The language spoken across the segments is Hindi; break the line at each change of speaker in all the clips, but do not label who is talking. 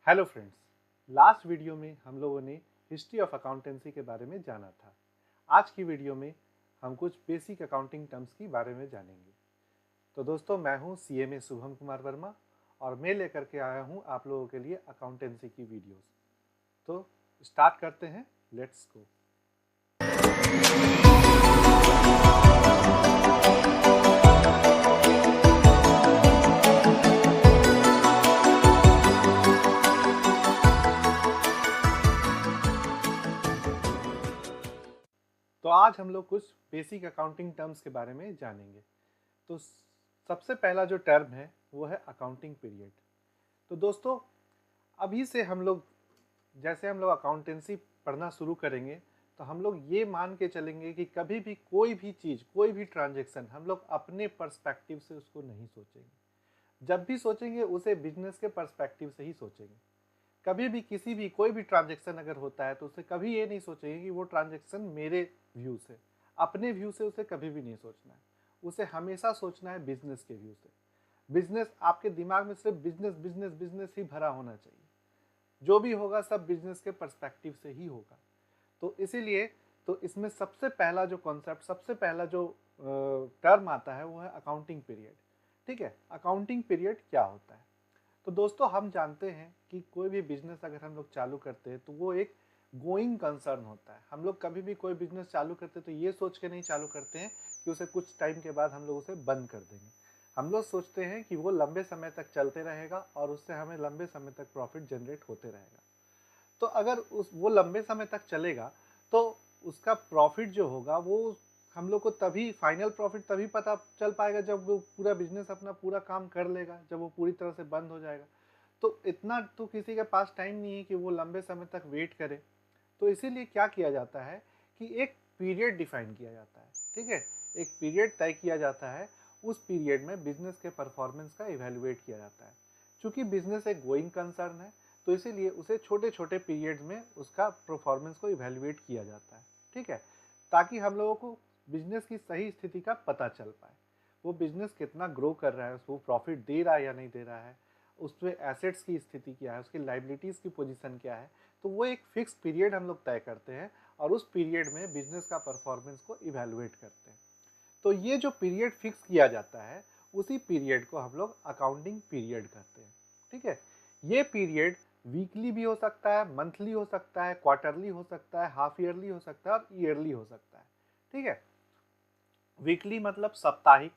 हेलो फ्रेंड्स, लास्ट वीडियो में हम लोगों ने हिस्ट्री ऑफ अकाउंटेंसी के बारे में जाना था। आज की वीडियो में हम कुछ बेसिक अकाउंटिंग टर्म्स के बारे में जानेंगे। तो दोस्तों, मैं हूं सीएमए शुभम कुमार वर्मा और मैं लेकर के आया हूं आप लोगों के लिए अकाउंटेंसी की वीडियोस। तो स्टार्ट करते हैं, लेट्स गो। तो आज हम लोग कुछ बेसिक अकाउंटिंग टर्म्स के बारे में जानेंगे। तो सबसे पहला जो टर्म है वो है अकाउंटिंग पीरियड। तो दोस्तों, अभी से हम लोग जैसे हम लोग अकाउंटेंसी पढ़ना शुरू करेंगे तो हम लोग ये मान के चलेंगे कि कभी भी कोई भी चीज़, कोई भी ट्रांजैक्शन हम लोग अपने पर्सपेक्टिव से उसको नहीं सोचेंगे। जब भी सोचेंगे उसे बिजनेस के पर्सपेक्टिव से ही सोचेंगे। कभी भी किसी भी कोई भी ट्रांजैक्शन अगर होता है तो उसे कभी ये नहीं सोचेंगे कि वो ट्रांजैक्शन मेरे व्यू से, अपने व्यू से उसे कभी भी नहीं सोचना है। उसे हमेशा सोचना है बिजनेस के व्यू से। बिजनेस, आपके दिमाग में सिर्फ बिजनेस बिजनेस बिजनेस ही भरा होना चाहिए। जो भी होगा सब बिजनेस के पर्सपेक्टिव से ही होगा। तो इसीलिए तो इसमें सबसे पहला जो कॉन्सेप्ट, सबसे पहला जो टर्म आता है वो है अकाउंटिंग पीरियड। ठीक है, अकाउंटिंग पीरियड क्या होता है? तो दोस्तों, हम जानते हैं कि कोई भी बिजनेस अगर हम लोग चालू करते हैं तो वो एक गोइंग कंसर्न होता है। हम लोग कभी भी कोई बिजनेस चालू करते हैं तो ये सोच के नहीं चालू करते हैं कि उसे कुछ टाइम के बाद हम लोग उसे बंद कर देंगे। हम लोग सोचते हैं कि वो लंबे समय तक चलते रहेगा और उससे हमें लंबे समय तक प्रॉफिट जनरेट होते रहेगा। तो अगर वो लंबे समय तक चलेगा तो उसका प्रॉफिट जो होगा वो हम लोग को तभी, फाइनल प्रॉफिट तभी पता चल पाएगा जब वो पूरा बिजनेस अपना पूरा काम कर लेगा, जब वो पूरी तरह से बंद हो जाएगा। तो इतना तो किसी के पास टाइम नहीं है कि वो लंबे समय तक वेट करे। तो इसीलिए क्या किया जाता है कि एक पीरियड डिफाइन किया जाता है। ठीक है, एक पीरियड तय किया जाता है। उस पीरियड में बिजनेस के परफॉर्मेंस का इवेल्युएट किया जाता है। चूंकि बिजनेस एक गोइंग कंसर्न है तो इसीलिए उसे छोटे छोटे पीरियड्स में उसका परफॉर्मेंस को इवेल्युएट किया जाता है। ठीक है, ताकि हम लोगों को बिजनेस की सही स्थिति का पता चल पाए। वो बिजनेस कितना ग्रो कर रहा है, उसको प्रॉफिट दे रहा है या नहीं दे रहा है, उसमें एसेट्स की स्थिति क्या है, उसकी लाइबिलिटीज़ की पोजीशन क्या है। तो वो एक फिक्स पीरियड हम लोग तय करते हैं और उस पीरियड में बिजनेस का परफॉर्मेंस को इवेल्युएट करते हैं। तो ये जो पीरियड फिक्स किया जाता है उसी पीरियड को हम लोग अकाउंटिंग पीरियड कहते हैं। ठीक है, ये पीरियड वीकली भी हो सकता है, मंथली हो सकता है, क्वार्टरली हो सकता है, हाफ ईयरली हो सकता है और ईयरली हो सकता है। ठीक है, वीकली मतलब साप्ताहिक।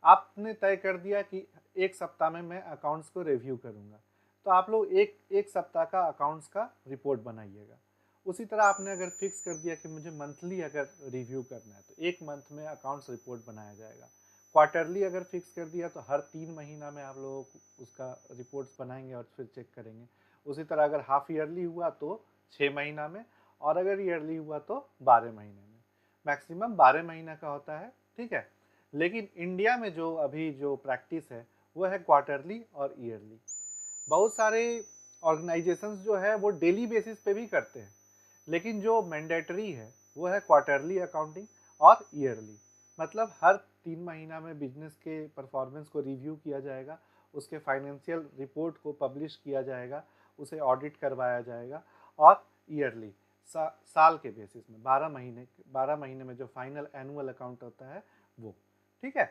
आपने तय कर दिया कि एक सप्ताह में मैं अकाउंट्स को रिव्यू करूंगा, तो आप लोग एक एक सप्ताह का अकाउंट्स का रिपोर्ट बनाइएगा। उसी तरह आपने अगर फिक्स कर दिया कि मुझे मंथली अगर रिव्यू करना है तो एक मंथ में अकाउंट्स रिपोर्ट बनाया जाएगा। क्वार्टरली अगर फिक्स कर दिया तो हर 3 महीना में आप लोग उसका रिपोर्ट्स बनाएंगे और फिर चेक करेंगे। उसी तरह अगर हाफ ईयरली हुआ तो 6 महीना में, और अगर ईयरली हुआ तो 12 महीने में। मैक्सिमम 12 महीना का होता है। ठीक है, लेकिन इंडिया में जो अभी जो प्रैक्टिस है वो है क्वार्टरली और ईयरली। बहुत सारे ऑर्गेनाइजेशंस जो है वो डेली बेसिस पे भी करते हैं, लेकिन जो मैंडेटरी है वो है क्वार्टरली अकाउंटिंग और ईयरली। मतलब हर 3 महीना में बिजनेस के परफॉर्मेंस को रिव्यू किया जाएगा, उसके फाइनेंशियल रिपोर्ट को पब्लिश किया जाएगा, उसे ऑडिट करवाया जाएगा। और ईयरली साल के बेसिस में 12 महीने में जो फाइनल एनुअल अकाउंट होता है वो। ठीक है,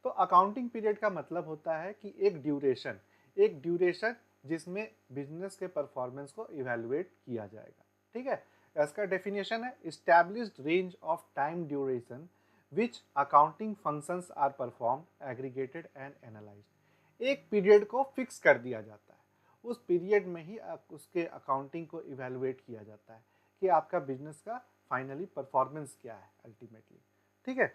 तो अकाउंटिंग पीरियड का मतलब होता है कि एक ड्यूरेशन जिसमें बिजनेस के परफॉर्मेंस को इवेल्युएट किया जाएगा। ठीक है, इसका डेफिनेशन है established range of time duration which accounting functions are performed, aggregated and analysed. एक पीरियड को फिक्स कर दिया जाता है, उस पीरियड में ही उसके अकाउंटिंग को इवेल्युएट किया जाता है कि आपका बिजनेस का फाइनली परफॉर्मेंस क्या है अल्टीमेटली। ठीक है,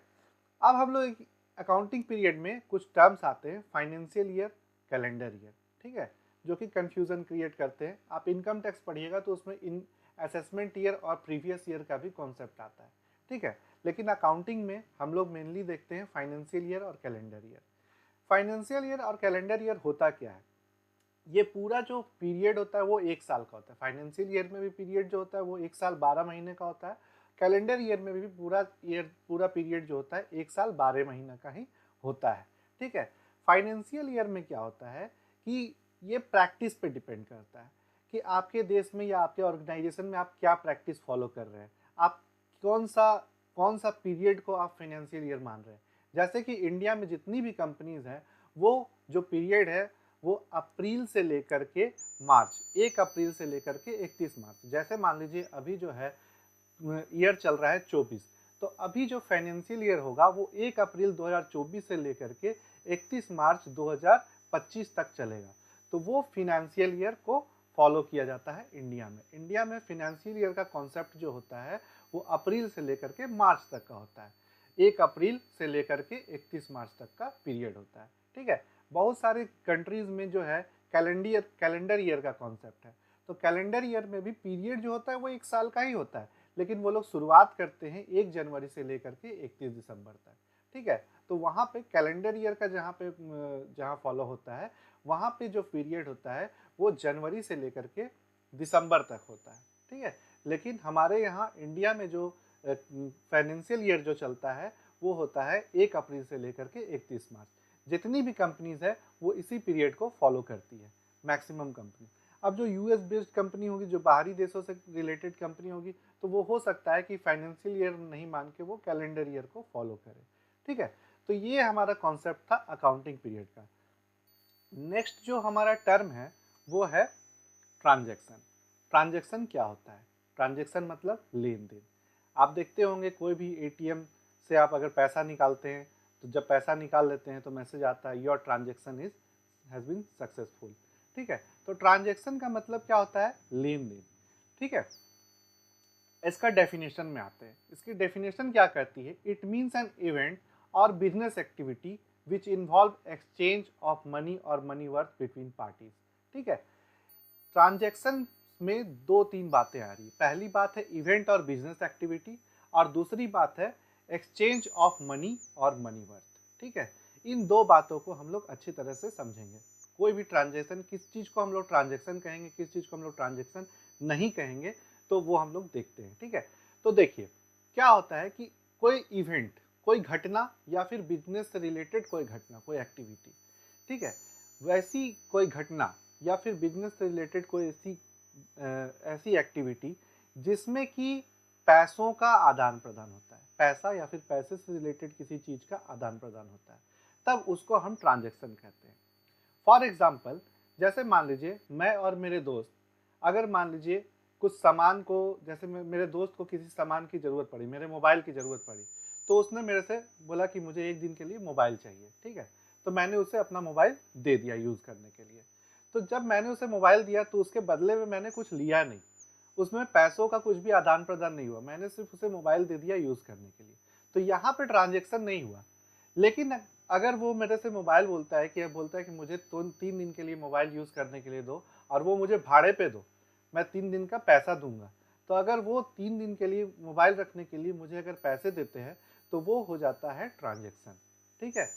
अब हम लोग अकाउंटिंग पीरियड में कुछ टर्म्स आते हैं, फाइनेंशियल ईयर, कैलेंडर ईयर। ठीक है, जो कि कंफ्यूजन क्रिएट करते हैं। आप इनकम टैक्स पढ़िएगा तो उसमें इन असेसमेंट ईयर और प्रीवियस ईयर का भी कॉन्सेप्ट आता है। ठीक है, लेकिन अकाउंटिंग में हम लोग मेनली देखते हैं फाइनेंशियल ईयर और कैलेंडर ईयर। फाइनेंशियल ईयर और कैलेंडर ईयर होता क्या है? ये पूरा जो पीरियड होता है वो एक साल का होता है। फाइनेंशियल ईयर में भी पीरियड जो होता है वो एक साल 12 महीने का होता है। कैलेंडर ईयर में भी पूरा पीरियड जो होता है एक साल 12 महीना का ही होता है। ठीक है, फाइनेंशियल ईयर में क्या होता है कि ये प्रैक्टिस पे डिपेंड करता है। कि आपके देश में या आपके ऑर्गेनाइजेशन में आप क्या प्रैक्टिस फॉलो कर रहे हैं, आप कौन सा पीरियड को आप फाइनेंशियल ईयर मान रहे हैं। जैसे कि इंडिया में जितनी भी कंपनीज हैं, वो जो पीरियड है वो अप्रैल से लेकर के मार्च, 1 अप्रैल से लेकर के 31 मार्च। जैसे मान लीजिए अभी जो है ईयर चल रहा है 24, तो अभी जो फाइनेंशियल ईयर होगा वो 1 अप्रैल 2024 से लेकर के 31 मार्च 2025 तक चलेगा। तो वो फाइनेंशियल ईयर को फॉलो किया जाता है इंडिया में। इंडिया में फाइनेंशियल ईयर का कॉन्सेप्ट जो होता है वो अप्रैल से लेकर के मार्च तक का होता है। 1 अप्रैल से लेकर के 31 मार्च तक का पीरियड होता है, ठीक है। बहुत सारे कंट्रीज में जो है कैलेंडर ईयर का कॉन्सेप्ट है। तो कैलेंडर ईयर में भी पीरियड जो होता है वो 1 साल का ही होता है, लेकिन वो लोग शुरुआत करते हैं 1 जनवरी से लेकर के 31 दिसंबर तक, ठीक है। तो वहाँ पे कैलेंडर ईयर का जहाँ फॉलो होता है, वहाँ पे जो पीरियड होता है वो जनवरी से लेकर के दिसंबर तक होता है, ठीक है। लेकिन हमारे यहाँ इंडिया में जो फाइनेंशियल ईयर जो चलता है वो होता है 1 अप्रैल से लेकर के 31 मार्च। जितनी भी कंपनीज है वो इसी पीरियड को फॉलो करती है, मैक्सिमम कंपनी। अब जो यूएस बेस्ड कंपनी होगी, जो बाहरी देशों से रिलेटेड कंपनी होगी, तो वो हो सकता है कि फाइनेंशियल ईयर नहीं मान के वो कैलेंडर ईयर को फॉलो करे, ठीक है। तो ये हमारा कॉन्सेप्ट था अकाउंटिंग पीरियड का। नेक्स्ट जो हमारा टर्म है वो है ट्रांजैक्शन। ट्रांजैक्शन क्या होता है? ट्रांजैक्शन मतलब लेन देन। आप देखते होंगे कोई भी एटीएम से आप अगर पैसा निकालते हैं, तो जब पैसा निकाल लेते हैं तो मैसेज आता है your transaction has been successful, ठीक है। तो ट्रांजैक्शन का मतलब क्या होता है? लेन देन, ठीक है। इसका डेफिनेशन में आते हैं। इसकी डेफिनेशन क्या कहती है? इट मीन्स एन इवेंट और business activity which involve exchange of money और मनी वर्थ बिटवीन पार्टीज, ठीक है। ट्रांजैक्शन में 2-3 बातें आ रही है। पहली बात है इवेंट और बिजनेस एक्टिविटी, और दूसरी बात है एक्सचेंज ऑफ मनी और मनी वर्थ, ठीक है। इन 2 बातों को हम लोग अच्छी तरह से समझेंगे। कोई भी ट्रांजैक्शन, किस चीज़ को हम लोग ट्रांजैक्शन कहेंगे, किस चीज़ को हम लोग ट्रांजैक्शन नहीं कहेंगे, तो वो हम लोग देखते हैं, ठीक है। तो देखिए क्या होता है कि कोई इवेंट, कोई घटना या फिर बिजनेस से रिलेटेड कोई घटना, कोई एक्टिविटी, ठीक है, वैसी कोई घटना या फिर बिजनेस से रिलेटेड कोई ऐसी एक्टिविटी जिसमें कि पैसों का आदान प्रदान होता है, पैसा या फिर पैसे से रिलेटेड किसी चीज़ का आदान प्रदान होता है, तब उसको हम ट्रांजैक्शन कहते हैं। फॉर एग्जाम्पल, जैसे मान लीजिए मैं और मेरे दोस्त, अगर मान लीजिए कुछ सामान को, जैसे मेरे दोस्त को किसी सामान की ज़रूरत पड़ी, मेरे मोबाइल की ज़रूरत पड़ी, तो उसने मेरे से बोला कि मुझे 1 दिन के लिए मोबाइल चाहिए, ठीक है। तो मैंने उसे अपना मोबाइल दे दिया यूज़ करने के लिए। तो जब मैंने उसे मोबाइल दिया तो उसके बदले में मैंने कुछ लिया नहीं, उसमें पैसों का कुछ भी आदान प्रदान नहीं हुआ, मैंने सिर्फ उसे मोबाइल दे दिया यूज़ करने के लिए। तो यहाँ पे ट्रांजैक्शन नहीं हुआ। लेकिन अगर वो मेरे से मोबाइल बोलता है कि मुझे 3 दिन के लिए मोबाइल यूज़ करने के लिए दो और वो मुझे भाड़े पे दो, मैं 3 दिन का पैसा दूंगा। तो अगर वो 3 दिन के लिए मोबाइल रखने के लिए मुझे अगर पैसे देते हैं तो वो हो जाता है ट्रांजैक्शन, ठीक है।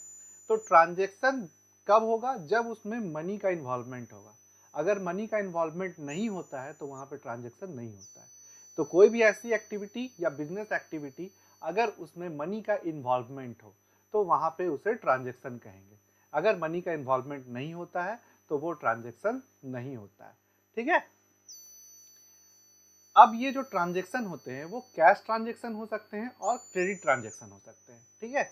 तो ट्रांजैक्शन कब होगा? जब उसमें मनी का इन्वॉल्वमेंट होगा। अगर मनी का इन्वॉल्वमेंट नहीं होता है तो वहाँ पे ट्रांजैक्शन नहीं होता है। तो कोई भी ऐसी एक्टिविटी या बिजनेस एक्टिविटी अगर उसमें मनी का इन्वॉल्वमेंट हो तो वहाँ पे उसे ट्रांजैक्शन कहेंगे। अगर मनी का इन्वॉल्वमेंट नहीं होता है तो वो ट्रांजैक्शन नहीं होता है, ठीक है। अब ये जो ट्रांजैक्शन होते हैं वो कैश ट्रांजैक्शन हो सकते हैं और क्रेडिट ट्रांजैक्शन हो सकते हैं, ठीक है।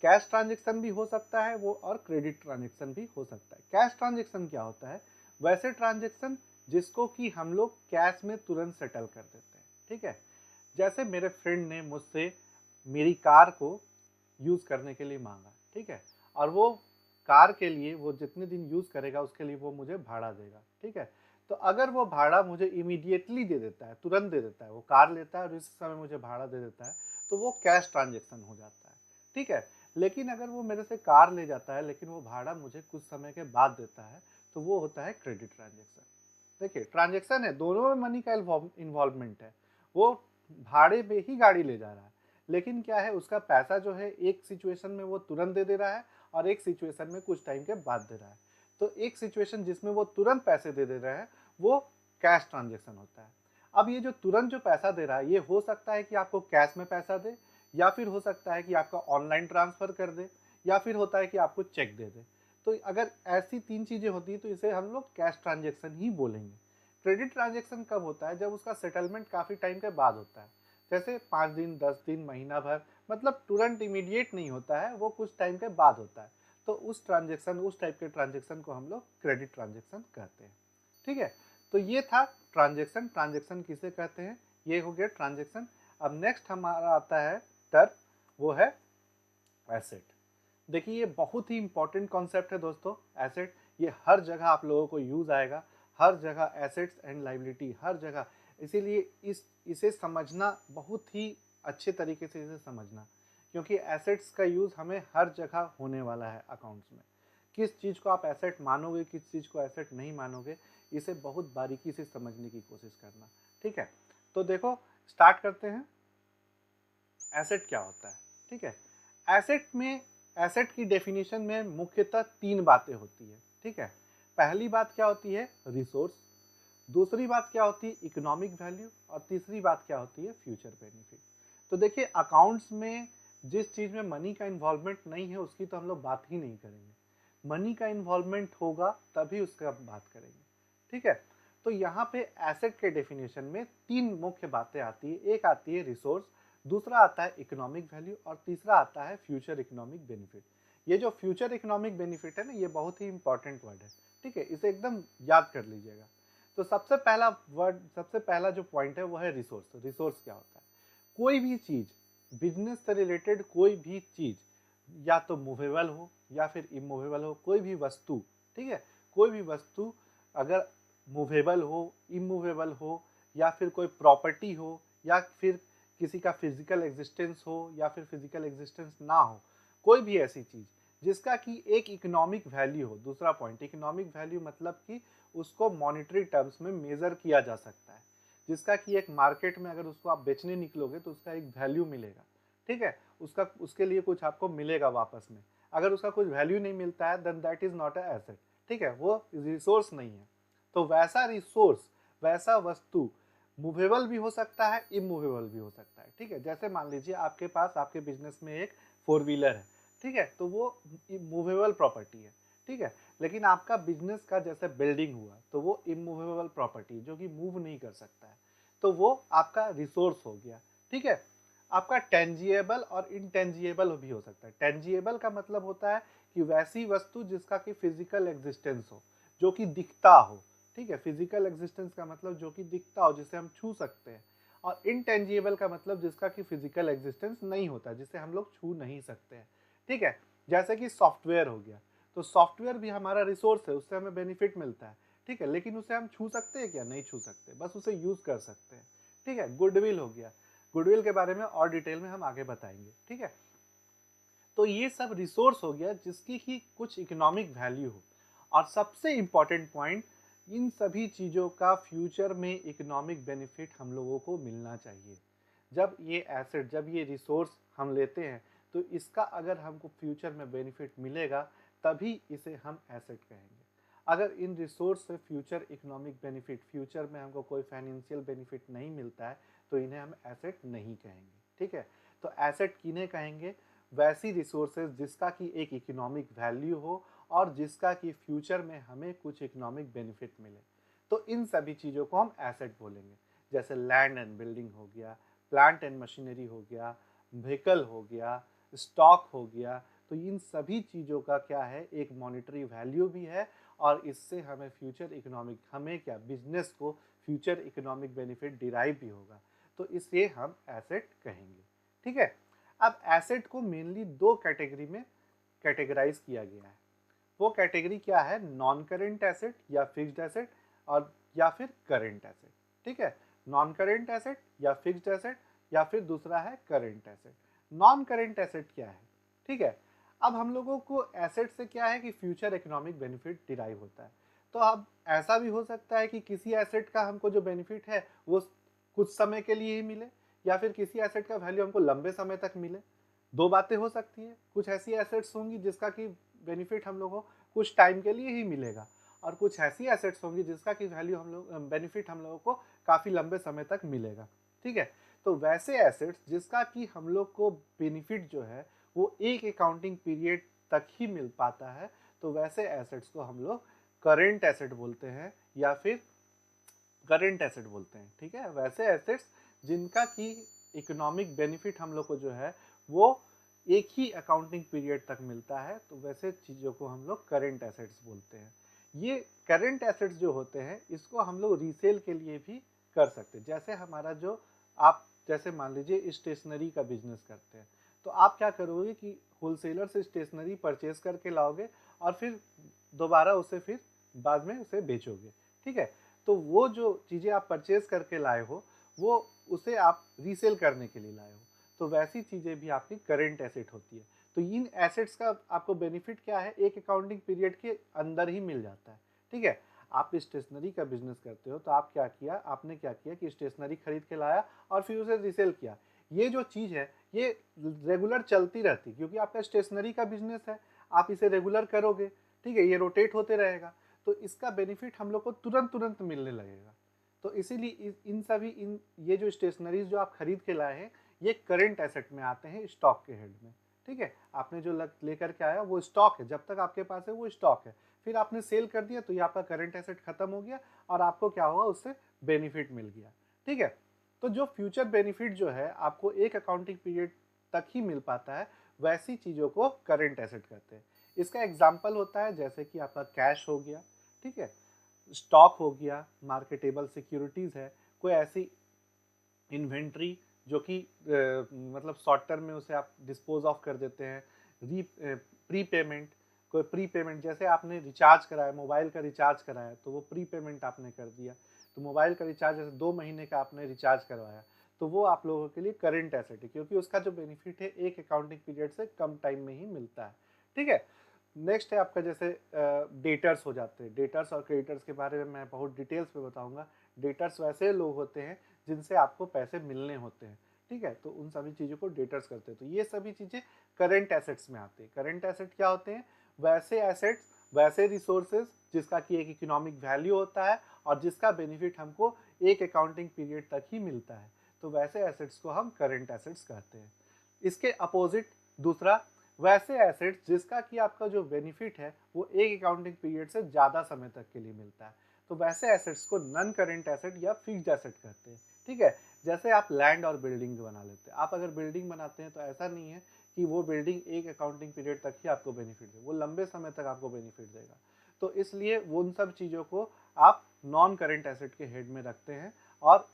कैश ट्रांजैक्शन भी हो सकता है वो, और क्रेडिट ट्रांजैक्शन भी हो सकता है। कैश ट्रांजैक्शन क्या होता है? वैसे ट्रांजैक्शन जिसको कि हम लोग कैश में तुरंत सेटल कर देते हैं, ठीक है। जैसे मेरे फ्रेंड ने मुझसे मेरी कार को यूज़ करने के लिए मांगा, ठीक है, और वो कार के लिए वो जितने दिन यूज़ करेगा उसके लिए वो मुझे भाड़ा देगा, ठीक है। तो अगर वो भाड़ा मुझे इमीडिएटली दे देता है, तुरंत दे देता है, वो कार लेता है और इस समय मुझे भाड़ा दे देता है, तो वो कैश ट्रांजैक्शन हो जाता है, ठीक है। लेकिन अगर वो मेरे से कार ले जाता है लेकिन वो भाड़ा मुझे कुछ समय के बाद देता है, तो वो होता है क्रेडिट ट्रांजैक्शन। देखिए ट्रांजैक्शन है, दोनों में मनी का इन्वॉल्वमेंट है। वो भाड़े पे ही गाड़ी ले जा रहा है, लेकिन क्या है, उसका पैसा जो है एक सिचुएशन में वो तुरंत दे रहा है और एक सिचुएशन में कुछ टाइम के बाद दे रहा है। तो एक सिचुएशन जिसमें वो तुरंत पैसे दे रहा है वो कैश ट्रांजैक्शन होता है। अब ये जो तुरंत जो पैसा दे रहा है ये हो सकता है कि आपको कैश में पैसा दे, या फिर हो सकता है कि आपका ऑनलाइन ट्रांसफ़र कर दे, या फिर होता है कि आपको चेक दे दे। तो अगर ऐसी 3 चीज़ें होती हैं तो इसे हम लोग कैश ट्रांजैक्शन ही बोलेंगे। क्रेडिट ट्रांजेक्शन कब होता है? जब उसका सेटलमेंट काफ़ी टाइम के बाद होता है, जैसे 5 दिन, 10 दिन, महीना भर, मतलब तुरंत इमीडिएट नहीं होता है, वो कुछ टाइम के बाद होता है। तो उस टाइप के ट्रांजेक्शन को हम लोग क्रेडिट ट्रांजेक्शन कहते हैं। ठीक है, तो ये था ट्रांजेक्शन। ट्रांजेक्शन किसे कहते हैं? ये हो गया ट्रांजेक्शन। अब नेक्स्ट हमारा आता है टर्म, वो है एसेट। देखिए ये बहुत ही इंपॉर्टेंट कॉन्सेप्ट है दोस्तों, एसेट। ये हर जगह आप लोगों को यूज आएगा, हर जगह एसेट्स एंड लायबिलिटी, हर जगह। इसीलिए इसे समझना बहुत ही अच्छे तरीके से इसे समझना, क्योंकि एसेट्स का यूज हमें हर जगह होने वाला है अकाउंट्स में। किस चीज़ को आप एसेट मानोगे, किस चीज़ को एसेट नहीं मानोगे, इसे बहुत बारीकी से समझने की कोशिश करना। ठीक है, तो देखो स्टार्ट करते हैं। एसेट क्या होता है? ठीक है, एसेट की डेफिनेशन में मुख्यतः 3 बातें होती है। ठीक है, पहली बात क्या होती है? रिसोर्स। दूसरी बात क्या होती है? Economic value. और तीसरी बात क्या होती है? Future benefit. तो देखिए अकाउंट्स में जिस चीज़ में मनी का इन्वॉल्वमेंट नहीं है उसकी तो हम लोग बात ही नहीं करेंगे। मनी का इन्वॉल्वमेंट होगा तभी उसका बात करेंगे। ठीक है, तो यहाँ पे एसेट के डेफिनेशन में 3 मुख्य बातें आती है। एक आती है रिसोर्स, दूसरा आता है इकोनॉमिक वैल्यू, और तीसरा आता है फ्यूचर इकोनॉमिक बेनिफिट। ये जो फ्यूचर इकोनॉमिक बेनिफिट है ना, ये बहुत ही इंपॉर्टेंट वर्ड है। ठीक है, इसे एकदम याद कर लीजिएगा। तो सबसे पहला जो पॉइंट है वो है रिसोर्स। रिसोर्स क्या होता है? कोई भी चीज, बिजनेस से रिलेटेड कोई भी चीज, या तो मूवेबल हो या फिर इमूवेबल हो, कोई भी वस्तु। ठीक है, कोई भी वस्तु अगर मूवेबल हो, इमूवेबल हो, या फिर कोई प्रॉपर्टी हो, या फिर किसी का फिजिकल एग्जिस्टेंस हो या फिर फिजिकल एग्जिस्टेंस ना हो, कोई भी ऐसी चीज जिसका कि एक इकोनॉमिक वैल्यू हो। दूसरा पॉइंट, इकोनॉमिक वैल्यू मतलब कि उसको मॉनेटरी टर्म्स में मेजर किया जा सकता है, जिसका कि एक मार्केट में अगर उसको आप बेचने निकलोगे तो उसका एक वैल्यू मिलेगा। ठीक है, उसके लिए कुछ आपको मिलेगा वापस में। अगर उसका कुछ वैल्यू नहीं मिलता है then that is not a asset. ठीक है, वो रिसोर्स नहीं है। तो वैसा रिसोर्स, वैसा वस्तु मूवेबल भी हो सकता है, इमूवेबल भी हो सकता है। ठीक है, जैसे मान लीजिए आपके पास आपके बिजनेस में एक 4 व्हीलर है। ठीक है, तो वो मूवेबल प्रॉपर्टी है। ठीक है, लेकिन आपका बिजनेस का जैसे बिल्डिंग हुआ तो वो इमूवेबल प्रॉपर्टी जो कि मूव नहीं कर सकता है, तो वो आपका रिसोर्स हो गया। ठीक है, आपका टेंजिएबल और इनटेंजिएबल भी हो सकता है। टेंजिएबल का मतलब होता है कि वैसी वस्तु जिसका कि फिजिकल एग्जिस्टेंस हो, जो कि दिखता हो। ठीक है, फिजिकल एग्जिस्टेंस का मतलब जो कि दिखता हो, जिसे हम छू सकते हैं। और इनटेंजिबल का मतलब जिसका कि फिजिकल एग्जिस्टेंस नहीं होता, जिसे हम लोग छू नहीं सकते हैं। ठीक है, जैसे कि सॉफ्टवेयर हो गया, तो सॉफ्टवेयर भी हमारा रिसोर्स है, उससे हमें बेनिफिट मिलता है। ठीक है, लेकिन उसे हम छू सकते हैं क्या? नहीं छू सकते, बस उसे यूज कर सकते हैं। ठीक है, गुडविल हो गया, गुडविल के बारे में और डिटेल में हम आगे बताएंगे। ठीक है, तो ये सब रिसोर्स हो गया जिसकी कि कुछ इकोनॉमिक वैल्यू हो। और सबसे इंपॉर्टेंट पॉइंट, इन सभी चीज़ों का फ्यूचर में इकोनॉमिक बेनिफिट हम लोगों को मिलना चाहिए। जब ये एसेट, जब ये रिसोर्स हम लेते हैं तो इसका अगर हमको फ्यूचर में बेनिफिट मिलेगा तभी इसे हम एसेट कहेंगे। अगर इन रिसोर्स से फ्यूचर इकोनॉमिक बेनिफिट, फ्यूचर में हमको कोई फाइनेंशियल बेनिफिट नहीं मिलता है तो इन्हें हम एसेट नहीं कहेंगे। ठीक है, तो एसेट किन्हें कहेंगे? वैसी रिसोर्सेज जिसका कि एक इकोनॉमिक वैल्यू हो और जिसका कि फ्यूचर में हमें कुछ इकोनॉमिक बेनिफिट मिले, तो इन सभी चीज़ों को हम एसेट बोलेंगे। जैसे लैंड एंड बिल्डिंग हो गया, प्लांट एंड मशीनरी हो गया, व्हीकल हो गया, स्टॉक हो गया। तो इन सभी चीज़ों का क्या है? एक मॉनेटरी वैल्यू भी है, और इससे हमें फ्यूचर इकोनॉमिक, हमें क्या, बिजनेस को फ्यूचर इकोनॉमिक बेनिफिट डिराइव भी होगा। तो इसे हम एसेट कहेंगे। ठीक है, अब एसेट को मेनली 2 कैटेगरी में कैटेगराइज किया गया है। वो कैटेगरी क्या है? नॉन करेंट एसेट या फिक्स्ड एसेट, और या फिर करेंट एसेट। ठीक है, नॉन करेंट एसेट या फिक्स्ड एसेट, या फिर दूसरा है current asset. Non current asset क्या है? ठीक है, अब हम लोगों को एसेट से क्या है कि फ्यूचर इकोनॉमिक बेनिफिट डिराइव होता है। तो अब ऐसा भी हो सकता है कि किसी एसेट का हमको जो बेनिफिट है वो कुछ समय के लिए ही मिले, या फिर किसी एसेट का वैल्यू हमको लंबे समय तक मिले। 2 बातें हो सकती है। कुछ ऐसी एसेट्स होंगी जिसका कि बेनिफिट हम लोगों को कुछ टाइम के लिए ही मिलेगा, और कुछ ऐसी एसेट्स होंगी जिसका कि वैल्यू हम लोग, बेनिफिट हम लोगों को काफ़ी लंबे समय तक मिलेगा। ठीक है, तो वैसे एसेट्स जिसका कि हम लोग को बेनिफिट जो है वो एक अकाउंटिंग पीरियड तक ही मिल पाता है, तो वैसे एसेट्स को हम लोग करेंट एसेट बोलते हैं, या फिर करंट एसेट बोलते हैं, ठीक है। वैसे एसेट्स जिनका की इकोनॉमिक बेनिफिट हम लोग को जो है वो एक ही अकाउंटिंग पीरियड तक मिलता है, तो वैसे चीज़ों को हम लोग करंट एसेट्स बोलते हैं। ये करंट एसेट्स जो होते हैं इसको हम लोग रीसेल के लिए भी कर सकते हैं। जैसे हमारा जो आप जैसे मान लीजिए स्टेशनरी का बिजनेस करते हैं, तो आप क्या करोगे कि होलसेलर से स्टेशनरी परचेज करके लाओगे और फिर दोबारा उसे फिर बाद में उसे बेचोगे, ठीक है। तो वो जो चीज़ें आप परचेज करके लाए हो वो उसे आप रीसेल करने के लिए लाए हो, तो वैसी चीज़ें भी आपकी करेंट एसेट होती है। तो इन एसेट्स का आपको बेनिफिट क्या है, एक अकाउंटिंग पीरियड के अंदर ही मिल जाता है, ठीक है। आप स्टेशनरी का बिजनेस करते हो तो आप क्या किया, आपने क्या किया कि स्टेशनरी खरीद के लाया और फिर उसे रीसेल किया। ये जो चीज़ है ये रेगुलर चलती रहती, क्योंकि आपका स्टेशनरी का बिजनेस है, आप इसे रेगुलर करोगे, ठीक है, ये रोटेट होते रहेगा, तो इसका बेनिफिट हम लोग को तुरंत तुरंत मिलने लगेगा। तो इसीलिए इन सभी इन ये जो स्टेशनरीज जो आप खरीद के लाए हैं ये करंट एसेट में आते हैं, स्टॉक के हेड में, ठीक है। आपने जो लेकर के आया वो स्टॉक है, जब तक आपके पास है वो स्टॉक है, फिर आपने सेल कर दिया तो ये आपका करंट एसेट खत्म हो गया और आपको क्या हुआ, उससे बेनिफिट मिल गया, ठीक है। तो जो फ्यूचर बेनिफिट जो है आपको एक अकाउंटिंग पीरियड तक ही मिल पाता है, वैसी चीज़ों को करंट एसेट कहते हैं। इसका एग्जाम्पल होता है जैसे कि आपका कैश हो गया, ठीक है, स्टॉक हो गया, मार्केटेबल सिक्योरिटीज है, कोई ऐसी इन्वेंट्री जो कि मतलब शॉर्ट टर्म में उसे आप डिस्पोज ऑफ कर देते हैं, प्री पेमेंट, कोई प्री पेमेंट जैसे आपने रिचार्ज कराया, मोबाइल का रिचार्ज कराया तो वो प्री पेमेंट आपने कर दिया, तो मोबाइल का रिचार्ज जैसे 2 महीने का आपने रिचार्ज करवाया तो वो आप लोगों के लिए करंट एसेट है, क्योंकि उसका जो बेनिफिट है एक अकाउंटिंग पीरियड से कम टाइम में ही मिलता है, ठीक है। नेक्स्ट है आपका जैसे डेटर्स हो जाते हैं। डेटर्स और क्रेडिटर्स के बारे में मैं बहुत डिटेल्स में बताऊंगा। डेटर्स वैसे लोग होते हैं जिनसे आपको पैसे मिलने होते हैं, ठीक है, तो उन सभी चीज़ों को डेटर्स करते हैं। तो ये सभी चीज़ें करंट एसेट्स में आती है। करंट एसेट क्या होते हैं, वैसे एसेट्स, वैसे रिसोर्सेज जिसका कि एक इकोनॉमिक वैल्यू होता है और जिसका बेनिफिट हमको एक अकाउंटिंग पीरियड तक ही मिलता है, तो वैसे एसेट्स को हम करंट एसेट्स कहते हैं। इसके अपोजिट दूसरा, वैसे एसेट्स जिसका कि आपका जो बेनिफिट है वो एक अकाउंटिंग पीरियड से ज़्यादा समय तक के लिए मिलता है, तो वैसे एसेट्स को नॉन करेंट एसेट या फिक्स्ड एसेट कहते हैं, ठीक है। जैसे आप लैंड और बिल्डिंग बना लेते हैं, आप अगर बिल्डिंग बनाते हैं तो ऐसा नहीं है कि वो बिल्डिंग एक अकाउंटिंग पीरियड तक ही आपको बेनिफिट दे, वो लंबे समय तक आपको बेनिफिट देगा। तो इसलिए वो उन सब चीज़ों को आप नॉन करेंट एसेट के हेड में रखते हैं और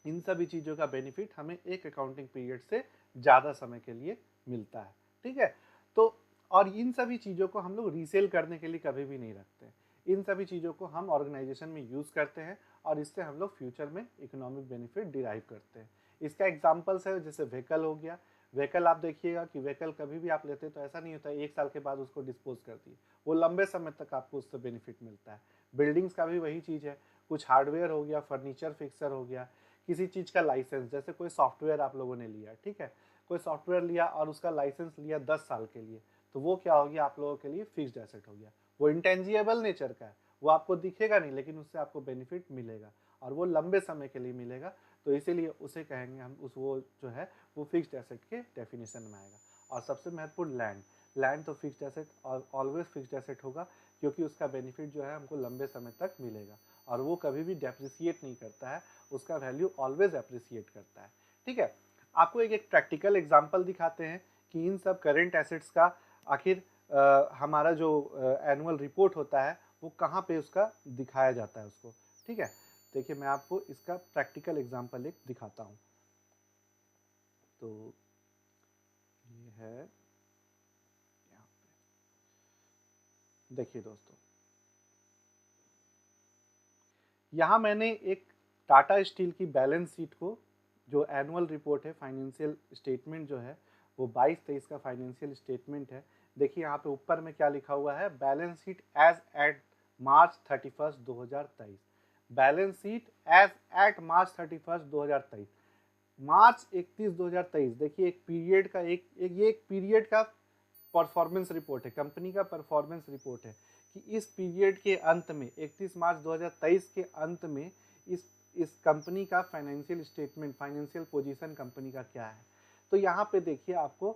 इन सभी चीज़ों का बेनिफिट हमें एक अकाउंटिंग पीरियड से ज़्यादा समय के लिए मिलता है, ठीक है। तो और इन सभी चीज़ों को हम लोग रीसेल करने के लिए कभी भी नहीं रखते हैं। इन सभी चीज़ों को हम ऑर्गेनाइजेशन में यूज़ करते हैं और इससे हम लोग फ्यूचर में इकोनॉमिक बेनिफिट डिराइव करते हैं। इसका एग्जाम्पल्स है जैसे व्हीकल हो गया। व्हीकल आप देखिएगा कि व्हीकल कभी भी आप लेते हैं तो ऐसा नहीं होता है 1 साल के बाद उसको डिस्पोज कर दिए, वो लंबे समय तक आपको उससे बेनिफिट मिलता है। बिल्डिंग्स का भी वही चीज़ है, कुछ हार्डवेयर हो गया, फर्नीचर फिक्सर हो गया, किसी चीज़ का लाइसेंस, जैसे कोई सॉफ्टवेयर आप लोगों ने लिया, ठीक है, कोई सॉफ्टवेयर लिया और उसका लाइसेंस लिया 10 साल के लिए, तो वो क्या हो गया, आप लोगों के लिए फिक्स्ड एसेट हो गया। वो इंटेंजिबल नेचर का है, वो आपको दिखेगा नहीं लेकिन उससे आपको बेनिफिट मिलेगा और वो लंबे समय के लिए मिलेगा, तो इसीलिए उसे कहेंगे हम, उस वो जो है वो फिक्स्ड एसेट के डेफिनेशन में आएगा। और सबसे महत्वपूर्ण लैंड, लैंड तो फिक्स्ड एसेट और ऑलवेज फिक्स्ड एसेट होगा, क्योंकि उसका बेनिफिट जो है हमको लंबे समय तक मिलेगा और वो कभी भी डेप्रिसिएट नहीं करता है, उसका वैल्यू ऑलवेज अप्रिसिएट करता है, ठीक है। आपको एक प्रैक्टिकल एग्जांपल दिखाते हैं कि इन सब करेंट एसेट्स का आखिर हमारा जो एनुअल रिपोर्ट होता है वो कहाँ पे उसका दिखाया जाता है उसको, ठीक है। देखिए मैं आपको इसका प्रैक्टिकल एग्जांपल एक दिखाता हूँ। तो ये है यहाँ पे, देखिए दोस्तों, यहाँ मैंने एक टाटा स्टील की बैलेंस शीट को, जो एनुअल रिपोर्ट है, फाइनेंशियल स्टेटमेंट जो है वो 22-23 का फाइनेंशियल स्टेटमेंट है। देखिए यहाँ पे ऊपर में क्या लिखा हुआ है, balance sheet as at March 31 2023, balance sheet as at March 31 2023, March 31 2023। देखिए एक पीरियड का ये एक पीरियड का परफॉर्मेंस रिपोर्ट है, कंपनी का परफॉर्मेंस रिपोर्ट है कि इस पीरियड के अंत में 31 मार्च 2023 के अंत में इस कंपनी का financial statement, financial position company का क्या है। तो यहाँ पे देखिए आपको,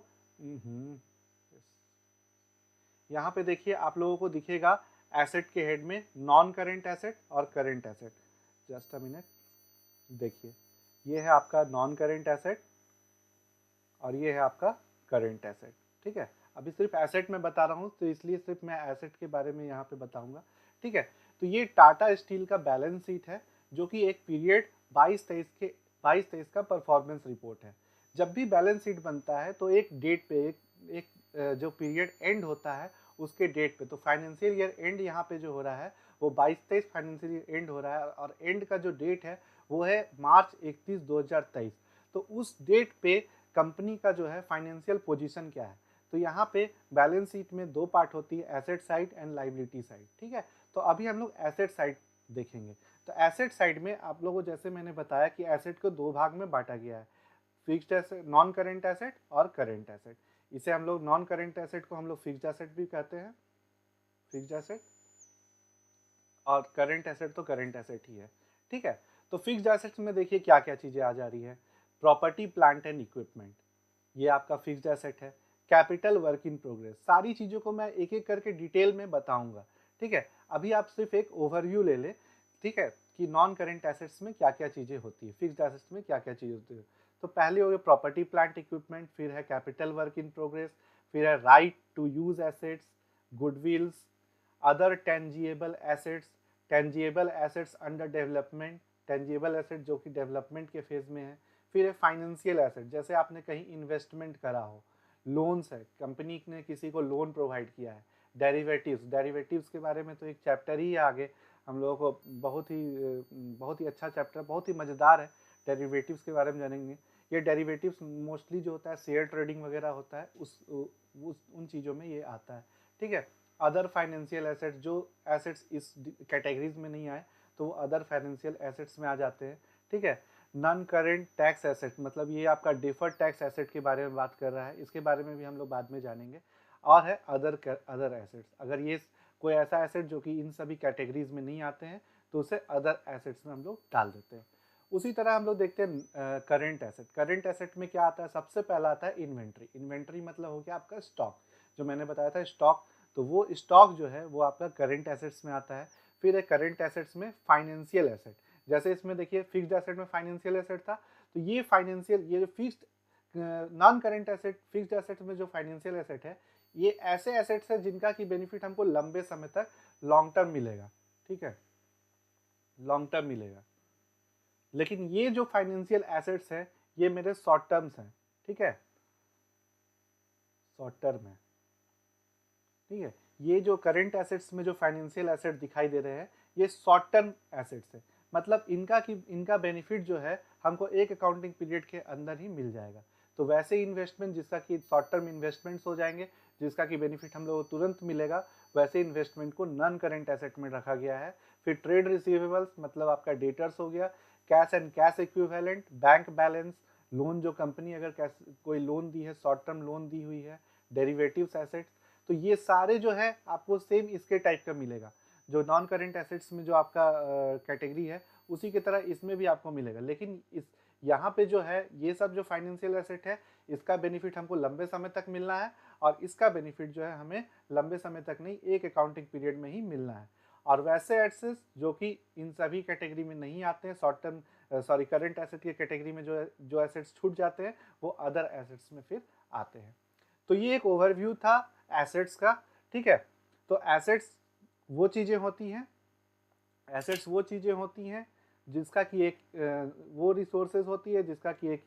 यहाँ पे देखिए आप लोगों को दिखेगा एसेट के हेड में नॉन करेंट एसेट और current asset. Just a minute, देखिए ये है आपका नॉन करेंट एसेट और ये है आपका करेंट एसेट। ठीक है, अभी सिर्फ एसेट में बता रहा हूँ तो इसलिए सिर्फ मैं एसेट के बारे में यहाँ पे बताऊंगा। ठीक है, तो ये टाटा स्टील का बैलेंस शीट है जो कि एक पीरियड 22-23 का परफॉर्मेंस रिपोर्ट है। जब भी बैलेंस शीट बनता है तो एक डेट पे एक जो पीरियड एंड होता है उसके डेट पे, तो फाइनेंशियल ईयर एंड यहाँ पे जो हो रहा है वो 22-23 फाइनेंशियल ईयर एंड हो रहा है और एंड का जो डेट है वो है मार्च 31, 2023। तो उस डेट पे कंपनी का जो है फाइनेंशियल पोजीशन क्या है। तो यहाँ पे बैलेंस शीट में दो पार्ट होती है, asset side and liability side. ठीक है, तो अभी हम लोग एसेट साइड देखेंगे। तो एसेट साइड में आप लोगों को जैसे मैंने बताया कि एसेट को दो भाग में बांटा गया है, fixed asset, non current asset और करेंट एसेट। इसे हम लोग नॉन करेंट एसेट को हम लोग फिक्स्ड एसेट भी कहते हैं, फिक्स्ड एसेट, और करेंट एसेट तो करेंट एसेट ही है। ठीक है, तो फिक्स्ड एसेट्स में देखिए क्या क्या चीजें आ जा रही है। प्रॉपर्टी प्लांट एंड इक्विपमेंट, ये आपका फिक्स्ड एसेट है। कैपिटल वर्क इन प्रोग्रेस, सारी चीजों को मैं एक एक करके डिटेल में बताऊंगा। ठीक है, अभी आप सिर्फ एक ओवरव्यू ले ले। ठीक है, कि नॉन करेंट एसेट्स में क्या क्या चीजें होती है, फिक्स्ड एसेट्स में क्या क्या चीजें होती है। तो पहले हो गया प्रॉपर्टी प्लांट इक्विपमेंट, फिर है कैपिटल वर्क इन प्रोग्रेस, फिर है right to use assets, goodwills, other tangible assets, tangible assets under development, tangible asset जो कि डेवलपमेंट के फेज में है। फिर है फाइनेंशियल एसेट, जैसे आपने कहीं इन्वेस्टमेंट करा हो, लोन्स है, कंपनी ने किसी को लोन प्रोवाइड किया है। डेरिवेटिव्स, डेरिवेटिव्स के बारे में तो एक चैप्टर ही है आगे, हम लोगों को बहुत ही अच्छा चैप्टर, बहुत ही मज़ेदार है। डेरिवेटिव्स के बारे में जानेंगे। ये डेरिवेटिव्स मोस्टली जो होता है शेयर ट्रेडिंग वगैरह होता है, उन चीज़ों में ये आता है। ठीक है, अदर फाइनेंशियल एसेट्स, जो एसेट्स इस कैटेगरीज में नहीं आए तो वो अदर फाइनेंशियल एसेट्स में आ जाते हैं। ठीक है, नॉन करेंट टैक्स एसेट, मतलब ये आपका डिफर्ड टैक्स एसेट के बारे में बात कर रहा है, इसके बारे में भी हम लोग बाद में जानेंगे। और है अदर एसेट्स, अगर ये कोई ऐसा एसेट जो कि इन सभी कैटेगरीज में नहीं आते हैं तो उसे अदर एसेट्स में हम लोग डाल देते हैं। उसी तरह हम लोग देखते हैं करेंट एसेट। करेंट एसेट में क्या आता है, सबसे पहला आता है इन्वेंट्री। इन्वेंट्री मतलब हो गया आपका स्टॉक, जो मैंने बताया था स्टॉक, तो वो स्टॉक जो है वो आपका करेंट एसेट्स में आता है। फिर है करेंट एसेट्स में फाइनेंशियल एसेट, जैसे इसमें देखिए फिक्स्ड एसेट में फाइनेंशियल एसेट था, तो ये फाइनेंशियल, ये जो fixed non current asset, fixed asset में जो फाइनेंशियल एसेट है, ये ऐसे एसेट्स है जिनका की बेनिफिट हमको लंबे समय तक लॉन्ग टर्म मिलेगा। ठीक है, लॉन्ग टर्म मिलेगा। लेकिन ये जो फाइनेंशियल एसेट्स है ये मेरे शॉर्ट टर्म्स हैं। ठीक है, शॉर्ट टर्म है। ठीक है, ये जो करंट एसेट्स में जो फाइनेंशियल एसेट दिखाई दे रहे हैं ये शॉर्ट टर्म एसेट्स है, मतलब इनका बेनिफिट जो है हमको एक अकाउंटिंग पीरियड के अंदर ही मिल जाएगा। तो वैसे इन्वेस्टमेंट जिसका कि शॉर्ट टर्म इन्वेस्टमेंट्स हो जाएंगे, जिसका कि बेनिफिट हम लोग को तुरंत मिलेगा, वैसे इन्वेस्टमेंट को नॉन करंट एसेट में रखा गया है। फिर ट्रेड रिसीवेबल्स, मतलब आपका डेटर्स हो गया, cash and cash equivalent, bank balance, loan, जो कंपनी अगर कोई लोन दी है, शॉर्ट टर्म लोन दी हुई है, डेरिवेटिव्स एसेट्स, तो ये सारे जो है आपको सेम इसके टाइप का मिलेगा। जो नॉन करेंट एसेट्स में जो आपका कैटेगरी है उसी की तरह इसमें भी आपको मिलेगा। लेकिन इस यहाँ पे जो है ये सब जो फाइनेंशियल एसेट है इसका बेनिफिट हमको लंबे समय तक मिलना है, और इसका बेनिफिट जो है हमें लंबे समय तक नहीं, एक अकाउंटिंग पीरियड में ही मिलना है। और वैसे एसेट्स जो कि इन सभी कैटेगरी में नहीं आते हैं, शॉर्ट टर्म करेंट एसेट की कैटेगरी में जो एसेट्स छूट जाते हैं वो अदर एसेट्स में फिर आते हैं। तो ये एक ओवरव्यू था एसेट्स का। ठीक है, तो एसेट्स वो चीज़ें होती हैं, एसेट्स वो चीज़ें होती हैं जिसका कि एक वो रिसोर्सेज होती है जिसका कि एक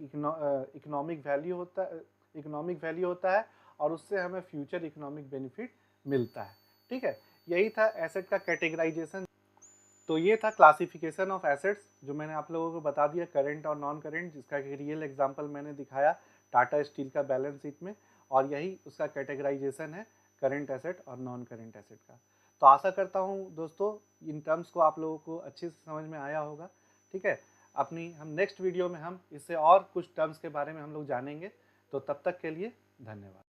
इकोनॉमिक वैल्यू होता है और उससे हमें फ्यूचर इकोनॉमिक बेनिफिट मिलता है। ठीक है, यही था एसेट का कैटेगराइजेशन। तो ये था क्लासिफिकेशन ऑफ एसेट्स जो मैंने आप लोगों को बता दिया, करेंट और नॉन करेंट, जिसका कि रियल एग्जांपल मैंने दिखाया टाटा स्टील का बैलेंस शीट में, और यही उसका कैटेगराइजेशन है करेंट एसेट और नॉन करेंट एसेट का। तो आशा करता हूँ दोस्तों इन टर्म्स को आप लोगों को अच्छे से समझ में आया होगा। ठीक है, हम नेक्स्ट वीडियो में हम इससे और कुछ टर्म्स के बारे में हम लोग जानेंगे। तो तब तक के लिए धन्यवाद।